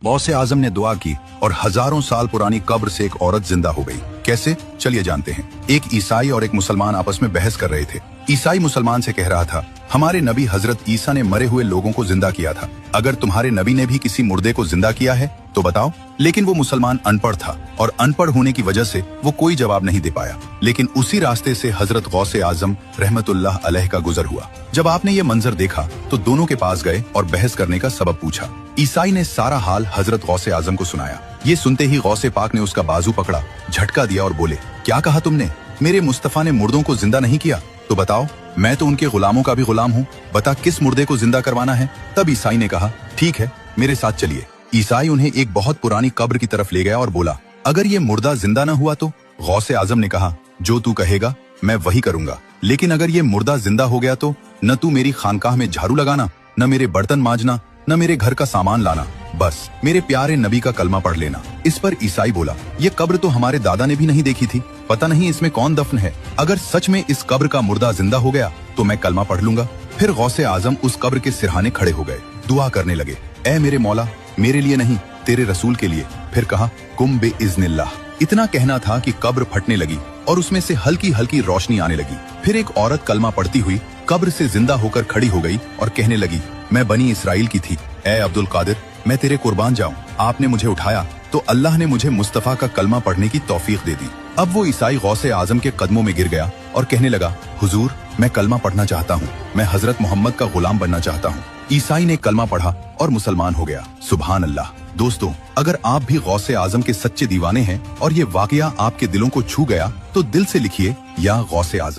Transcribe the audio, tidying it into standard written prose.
गौसे आजम ने दुआ की और हजारों साल पुरानी कब्र से एक औरत जिंदा हो गई। कैसे, चलिए जानते हैं। एक ईसाई और एक मुसलमान आपस में बहस कर रहे थे। ईसाई मुसलमान से कह रहा था, हमारे नबी हजरत ईसा ने मरे हुए लोगों को जिंदा किया था, अगर तुम्हारे नबी ने भी किसी मुर्दे को जिंदा किया है तो बताओ। लेकिन वो मुसलमान अनपढ़ था और अनपढ़ होने की वजह से वो कोई जवाब नहीं दे पाया। लेकिन उसी रास्ते से हजरत गौसे आजम रहमतुल्लाह अलैह का गुजर हुआ। जब आपने ये मंजर देखा तो दोनों के पास गए और बहस करने का सबब पूछा। ईसाई ने सारा हाल हजरत गौसे आजम को सुनाया। ये सुनते ही गौसे पाक ने उसका बाजू पकड़ा, झटका दिया और बोले, क्या कहा तुमने? मेरे मुस्तफा ने मुर्दों को जिंदा नहीं किया? तो बताओ, मैं तो उनके गुलामों का भी गुलाम हूँ, बता किस मुर्दे को जिंदा करवाना है? तब ईसाई ने कहा, ठीक है, मेरे साथ चलिए। ईसाई उन्हें एक बहुत पुरानी कब्र की तरफ ले गया और बोला, अगर ये मुर्दा जिंदा न हुआ तो? गौसे आजम ने कहा, जो तू कहेगा मैं वही करूंगा, लेकिन अगर ये मुर्दा जिंदा हो गया तो न तू मेरी खानकाह में झाड़ू लगाना, न मेरे बर्तन मांजना, न मेरे घर का सामान लाना, बस मेरे प्यारे नबी का कलमा पढ़ लेना। इस पर ईसाई बोला, ये कब्र तो हमारे दादा ने भी नहीं देखी थी, पता नहीं इसमें कौन दफन है। अगर सच में इस कब्र का मुर्दा जिंदा हो गया तो मैं कलमा पढ़ लूंगा। फिर गौसे आजम उस कब्र के सिरहाने खड़े हो गए, दुआ करने लगे, ऐ मेरे मौला, मेरे लिए नहीं तेरे रसूल के लिए। फिर कहा, कुम बे इज़्निल्लाह। इतना कहना था कि कब्र फटने लगी और उसमें से हल्की हल्की रोशनी आने लगी। फिर एक औरत कलमा पढ़ती हुई कब्र से जिंदा होकर खड़ी हो गई और कहने लगी, मैं बनी इसराइल की थी, ऐ अब्दुल कादिर, मैं तेरे कुर्बान जाऊं। आपने मुझे उठाया तो अल्लाह ने मुझे मुस्तफा का कलमा पढ़ने की तौफीक दे दी। अब वो ईसाई गौसे आजम के कदमों में गिर गया और कहने लगा, हुजूर, मैं कलमा पढ़ना चाहता हूँ, मैं हजरत मोहम्मद का गुलाम बनना चाहता हूँ। ईसाई ने कलमा पढ़ा और मुसलमान हो गया। सुभान अल्लाह। दोस्तों, अगर आप भी गौसे आजम के सच्चे दीवाने हैं और ये वाकया आपके दिलों को छू गया तो दिल से लिखिए, या गौसे आजम।